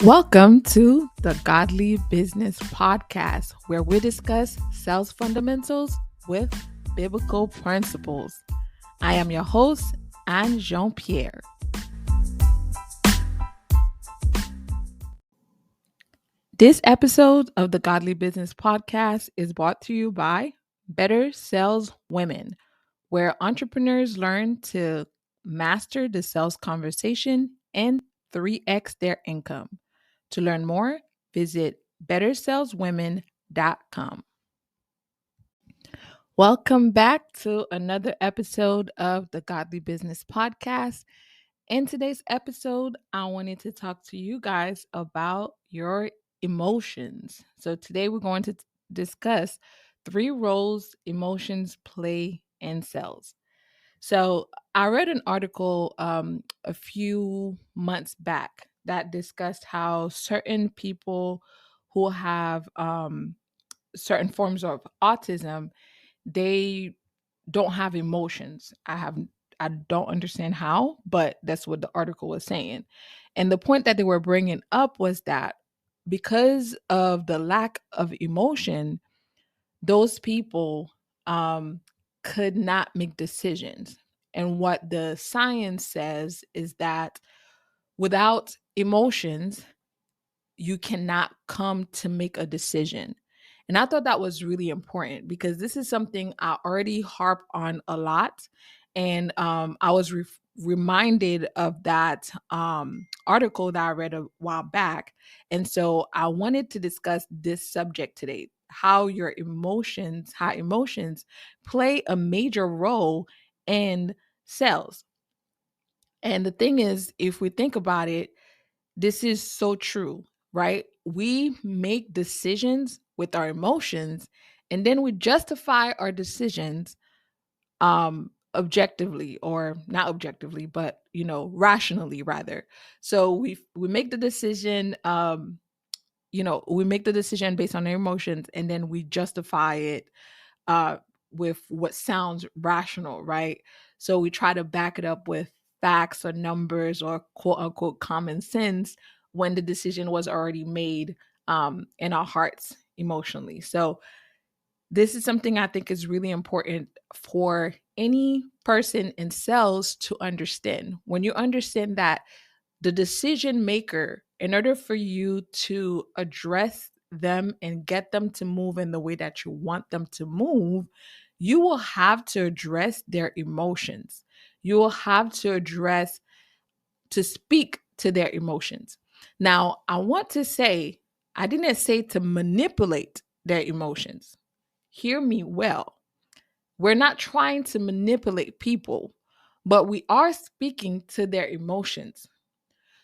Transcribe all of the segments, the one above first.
Welcome to the Godly Business Podcast, where we discuss sales fundamentals with biblical principles. I am your host, Anne Jean Pierre. This episode of the Godly Business Podcast is brought to you by Better Sales Women, where entrepreneurs learn to master the sales conversation and 3x their income. To learn more, visit bettersaleswomen.com. Welcome back to another episode of the Godly Business Podcast. In today's episode, I wanted to talk to you guys about your emotions. So, today we're going to discuss 3 roles emotions play in sales. So, I read an article a few months back that discussed how certain people who have certain forms of autism, they don't have emotions. I don't understand how, but that's what the article was saying. And the point that they were bringing up was that because of the lack of emotion, those people um could not make decisions. And what the science says is that without emotions, you cannot come to make a decision. And I thought that was really important because this is something I already harp on a lot. And I was reminded of that article that I read a while back. And so I wanted to discuss this subject today, how emotions play a major role in sales. And the thing is, if we think about it, this is so true, right? We make decisions with our emotions and then we justify our decisions objectively, or not objectively, but rationally rather. So we make the decision we make the decision based on our emotions, and then we justify it uh with what sounds rational, right? So we try to back it up with facts or numbers or quote unquote common sense when the decision was already made in our hearts emotionally. So this is something I think is really important for any person in sales to understand. When you understand that the decision maker, in order for you to address them and get them to move in the way that you want them to move, you will have to address their emotions. You will have to speak to their emotions. Now, I want to say, I didn't say to manipulate their emotions. Hear me well. We're not trying to manipulate people, but we are speaking to their emotions.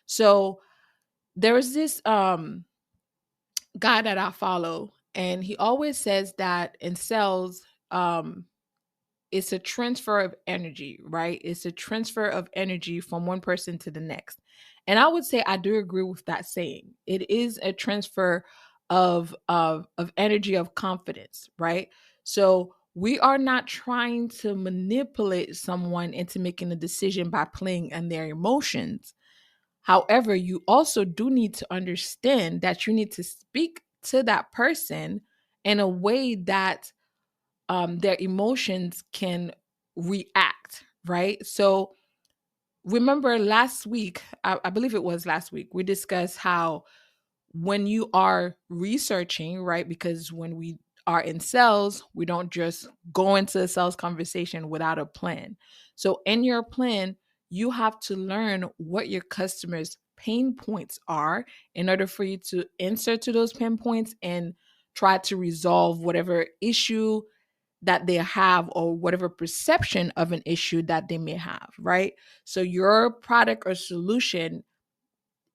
So there is this guy that I follow, and he always says that in sales, it's a transfer of energy, right? It's a transfer of energy from one person to the next. And I would say I do agree with that saying. It is a transfer of energy, of confidence, right? So we are not trying to manipulate someone into making a decision by playing on their emotions. However, you also do need to understand that you need to speak to that person in a way that their emotions can react, right? So remember last week, I believe it was last week, we discussed how when you are researching, right? Because when we are in sales, we don't just go into a sales conversation without a plan. So in your plan, you have to learn what your customers' pain points are in order for you to answer to those pain points and try to resolve whatever issue that they have or whatever perception of an issue that they may have, right? So your product or solution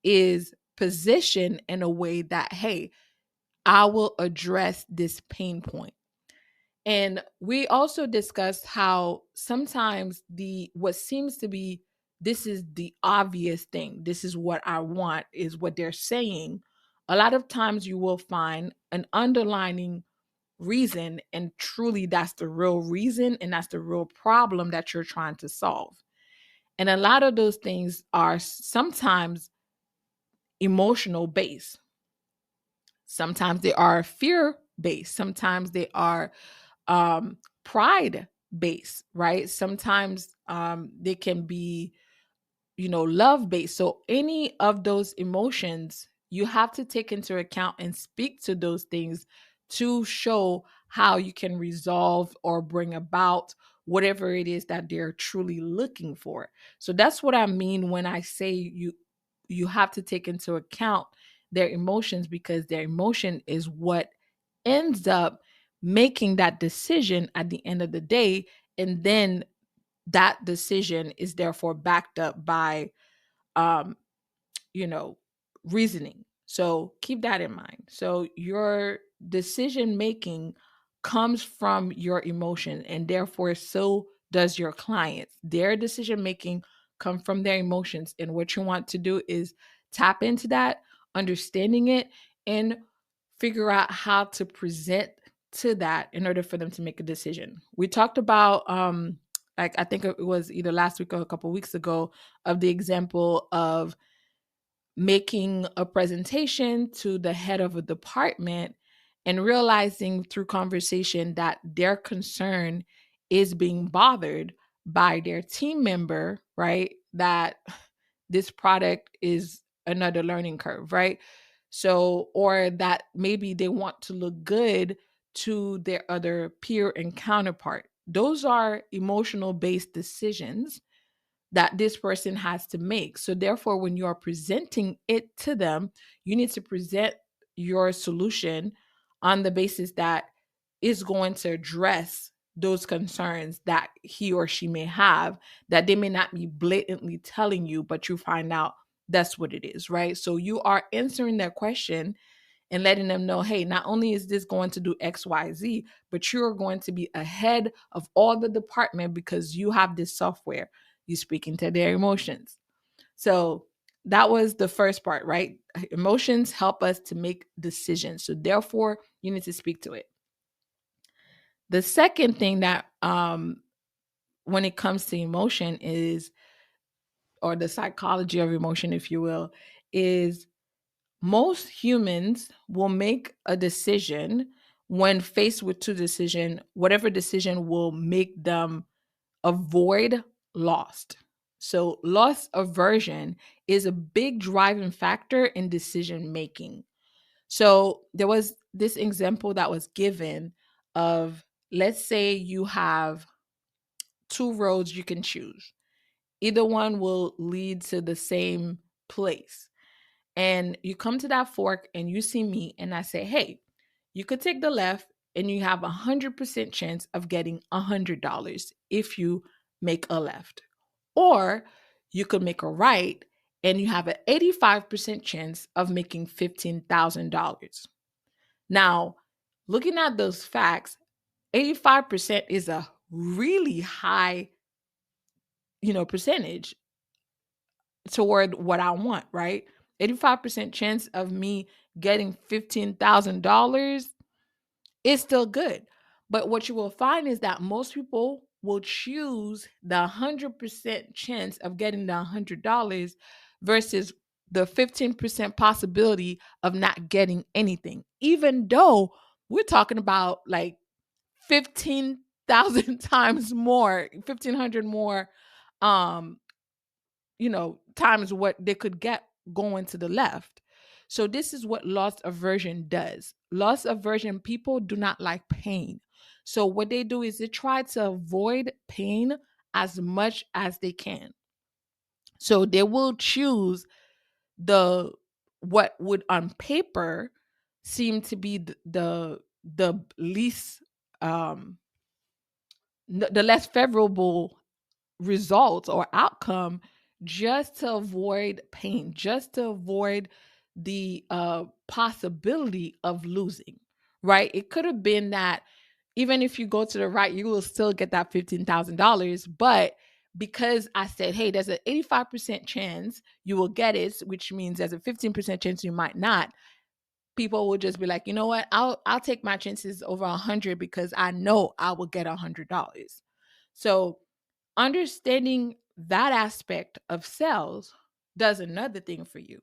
is positioned in a way that, hey, I will address this pain point. And we also discussed how sometimes the what seems to be this is the obvious thing, this is what I want, is what they're saying. A lot of times you will find an underlining reason, and truly that's the real reason and that's the real problem that you're trying to solve. And a lot of those things are sometimes emotional based. Sometimes they are fear based. Sometimes they are um, pride based, right? Sometimes they can be, love based. So any of those emotions, you have to take into account and speak to those things to show how you can resolve or bring about whatever it is that they're truly looking for. So that's what I mean when I say you have to take into account their emotions, because their emotion is what ends up making that decision at the end of the day. And then that decision is therefore backed up by um you know reasoning. So keep that in mind. So your decision making comes from your emotion, and therefore so does your clients. Their decision making come from their emotions, and what you want to do is tap into that, understanding it, and figure out how to present to that in order for them to make a decision. We talked about like I think it was either last week or a couple weeks ago, of the example of making a presentation to the head of a department and realizing through conversation that their concern is being bothered by their team member, right? That this product is another learning curve, right? So, or that maybe they want to look good to their other peer and counterpart. Those are emotional based decisions that this person has to make. So, therefore, when you are presenting it to them, you need to present your solution on the basis that is going to address those concerns that he or she may have, that they may not be blatantly telling you, but you find out that's what it is, right? So, you are answering their question and letting them know, hey, not only is this going to do XYZ, but you're going to be ahead of all the department because you have this software. You speaking to their emotions. So that was the first part, right? Emotions help us to make decisions. So therefore, you need to speak to it. The second thing that when it comes to emotion is, or the psychology of emotion, if you will, is most humans will make a decision when faced with two decision, whatever decision will make them avoid lost. So loss aversion is a big driving factor in decision making. So there was this example that was given of, let's say you have two roads you can choose. Either one will lead to the same place, and you come to that fork and you see me and I say, hey, you could take the left and you have 100% chance of getting $100 if you make a left. Or you could make a right and you have an 85% chance of making $15,000. Now, looking at those facts, 85% is a really high, percentage toward what I want, right? 85% chance of me getting $15,000 is still good. But what you will find is that most people will choose the 100% chance of getting the $100 versus the 15% possibility of not getting anything, even though we're talking about like 15,000 times more, 1,500 more um times what they could get going to the left. So this is what loss aversion does. Loss aversion, people do not like pain. So what they do is they try to avoid pain as much as they can. So they will choose the what would on paper seem to be the least um the less favorable results or outcome, just to avoid pain, just to avoid the possibility of losing, right? It could have been that even if you go to the right, you will still get that $15,000. But because I said, hey, there's an 85% chance you will get it, which means there's a 15% chance you might not, people will just be like, you know what, I'll take my chances over 100 because I know I will get $100. So understanding that aspect of sales does another thing for you.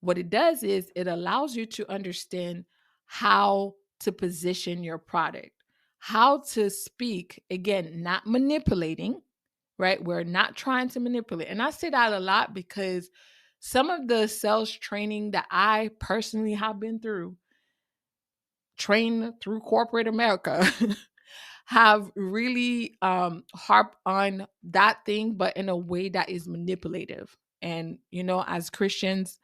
What it does is it allows you to understand how to position your product, how to speak, again, not manipulating, right? We're not trying to manipulate. And I say that a lot because some of the sales training that I personally have been through, trained through corporate America, have really harp on that thing, but in a way that is manipulative. And, as Christians,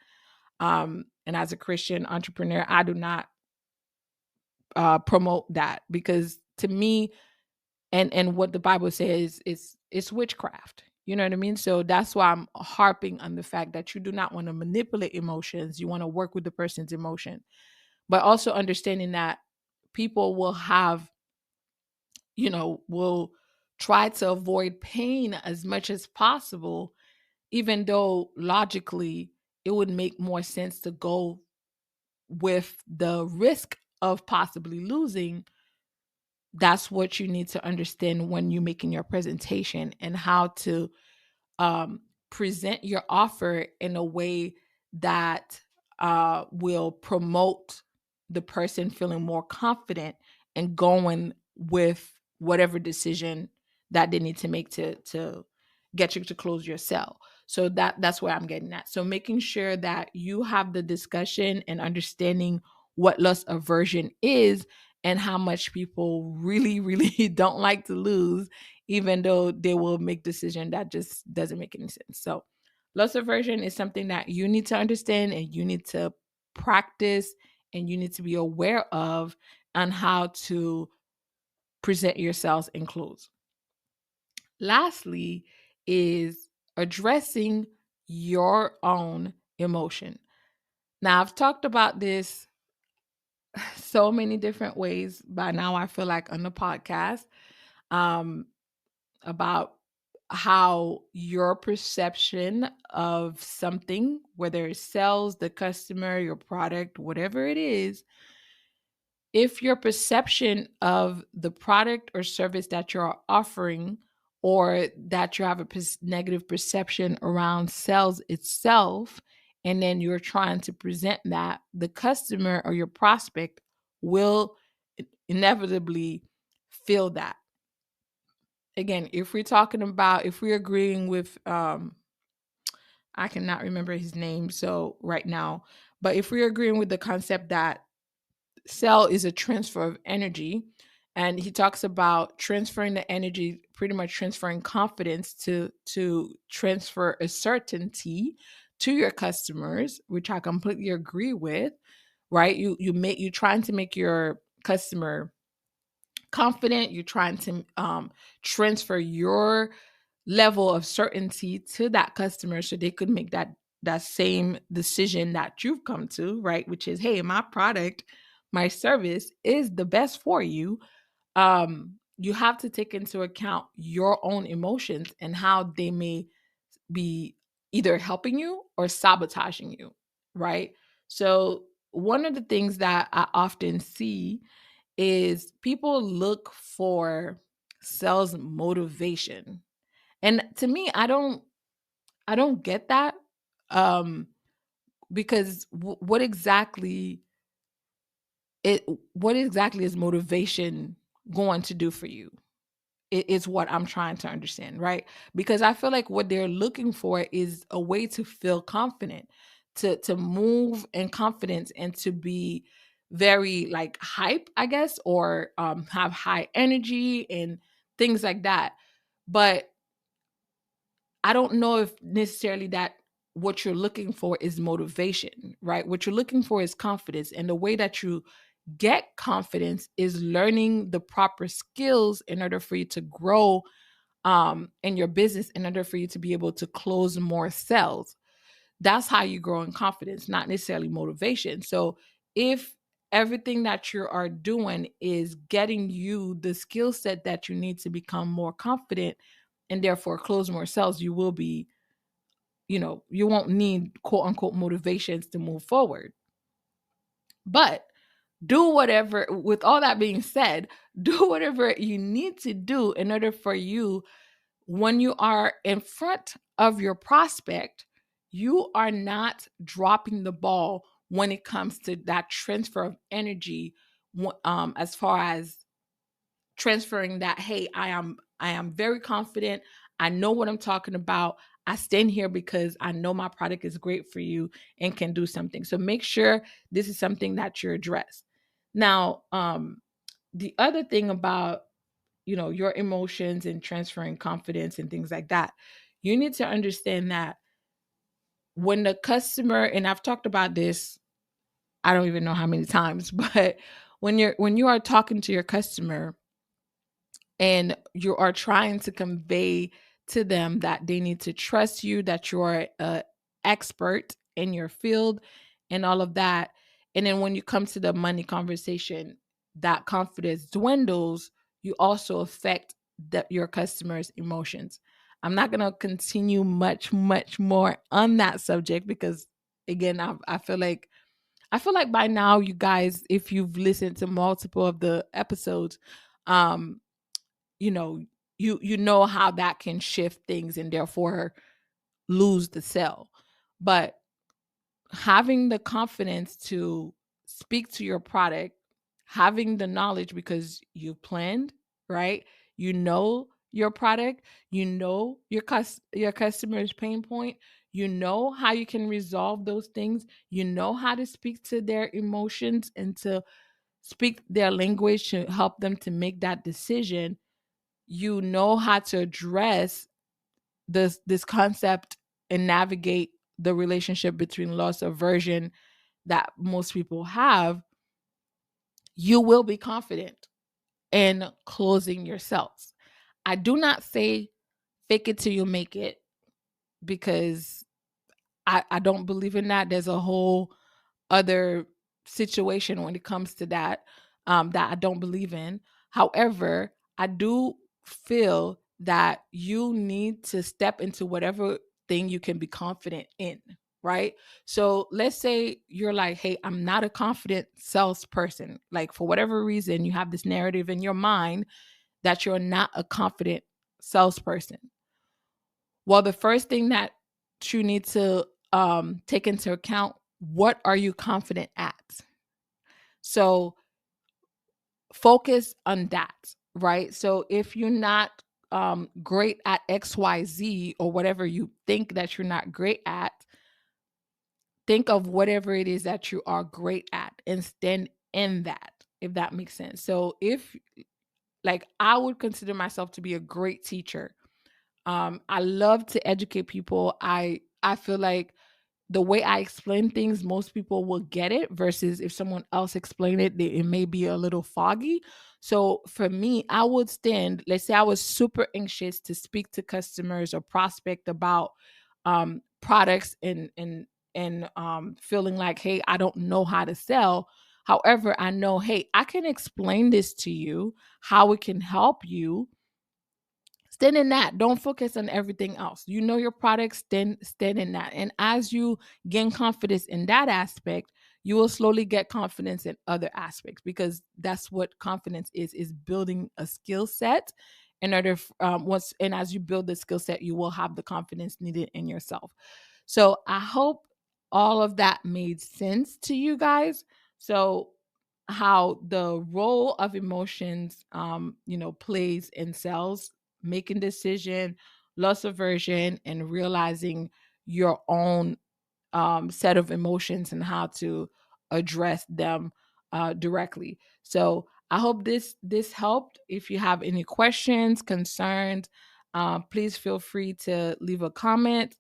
and as a Christian entrepreneur, I do not promote that, because to me, and what the Bible says is it's witchcraft. You know what I mean? So that's why I'm harping on the fact that you do not want to manipulate emotions. You want to work with the person's emotion, but also understanding that people will try to avoid pain as much as possible, even though logically it would make more sense to go with the risk of possibly losing. That's what you need to understand when you're making your presentation, and how to um, present your offer in a way that will promote the person feeling more confident and going with whatever decision that they need to make to get you to close your sale. So that's where I'm getting at. So making sure that you have the discussion and understanding what loss aversion is, and how much people really, really don't like to lose, even though they will make decision that just doesn't make any sense. So loss aversion is something that you need to understand, and you need to practice, and you need to be aware of on how to present yourselves in close. Lastly is addressing your own emotion. Now, I've talked about this so many different ways by now, I feel like, on the podcast, um, about how your perception of something, whether it sells, the customer, your product, whatever it is, if your perception of the product or service that you're offering, or that you have a negative perception around sales itself, and then you're trying to present that, the customer or your prospect will inevitably feel that. Again, if we're agreeing with, I cannot remember his name so right now, but if we're agreeing with the concept that cell is a transfer of energy, and he talks about transferring the energy, pretty much transferring confidence to transfer a certainty to your customers, which I completely agree with. Right, you trying to make your customer confident, you're trying to transfer your level of certainty to that customer, so they could make that same decision that you've come to, right? Which is, hey, my product, my service is the best for you. You have to take into account your own emotions and how they may be either helping you or sabotaging you, right? So one of the things that I often see is people look for sales motivation. And to me, I don't get that. Um because it what exactly is motivation going to do for you? It's what I'm trying to understand, right? Because I feel like what they're looking for is a way to feel confident, to move in confidence, and to be very like hype, I guess, or have high energy and things like that. But I don't know if necessarily that what you're looking for is motivation, right? What you're looking for is confidence. And the way that you get confidence is learning the proper skills in order for you to grow in your business, in order for you to be able to close more sales. That's how you grow in confidence, not necessarily motivation. So if everything that you are doing is getting you the skill set that you need to become more confident and therefore close more sales, you will be, you won't need quote unquote motivations to move forward. But do whatever, with all that being said, do whatever you need to do in order for you, when you are in front of your prospect, you are not dropping the ball when it comes to that transfer of energy, as far as transferring that, hey, I am very confident, I know what I'm talking about, I stand here because I know my product is great for you and can do something. So make sure this is something that you address. Now, the other thing about, your emotions and transferring confidence and things like that, you need to understand that when the customer, and I've talked about this, I don't even know how many times, but when you are talking to your customer and you are trying to convey to them that they need to trust you, that you're a expert in your field and all of that, and then when you come to the money conversation, that confidence dwindles, you also affect your customers' emotions. I'm not going to continue much more on that subject because, again, I feel like by now, you guys, if you've listened to multiple of the episodes, um you know you know how that can shift things and therefore lose the sale. But having the confidence to speak to your product, having the knowledge because you planned, right? You know your product, you know your customer's pain point, you know how you can resolve those things, you know how to speak to their emotions and to speak their language to help them to make that decision. You know how to address this concept and navigate the relationship between loss aversion that most people have. You will be confident in closing your sales. I do not say fake it till you make it, because I don't believe in that. There's a whole other situation when it comes to that, that I don't believe in. However, I do feel that you need to step into whatever thing you can be confident in, right? So let's say you're like, hey, I'm not a confident salesperson. Like, for whatever reason, you have this narrative in your mind that you're not a confident salesperson. Well, the first thing that you need to take into account, what are you confident at? So focus on that, right? So if you're not great at XYZ or whatever you think that you're not great at, think of whatever it is that you are great at and stand in that, if that makes sense. So if, like, I would consider myself to be a great teacher. I love to educate people. I feel like the way I explain things, most people will get it, versus if someone else explained it, it may be a little foggy. So for me, I would stand, let's say I was super anxious to speak to customers or prospect about products, and feeling like, hey, I don't know how to sell. However, I know, hey, I can explain this to you, how it can help you. Stand in that. Don't focus on everything else. You know your product, stand in that. And as you gain confidence in that aspect, you will slowly get confidence in other aspects, because that's what confidence is building a skill set. In order once and as you build the skill set, you will have the confidence needed in yourself. So I hope all of that made sense to you guys. So how the role of emotions plays in sales, making decision, loss aversion, and realizing your own set of emotions and how to address them directly. So I hope this helped. If you have any questions, concerns, please feel free to leave a comment.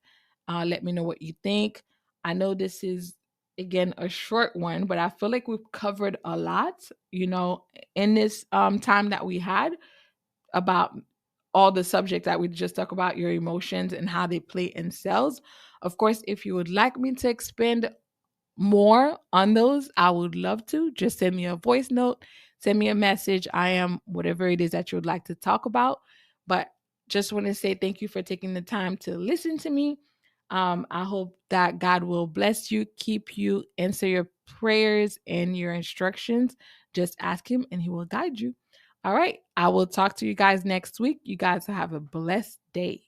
Let me know what you think. I know this is, again, a short one, but I feel like we've covered a lot, in this time that we had, about all the subject that we just talked about, your emotions and how they play in sales. Of course, if you would like me to expand more on those, I would love to. Just send me a voice note, send me a message. I am whatever it is that you would like to talk about. But just want to say thank you for taking the time to listen to me. I hope that God will bless you, keep you, answer your prayers and your instructions. Just ask Him and He will guide you. All right. I will talk to you guys next week. You guys have a blessed day.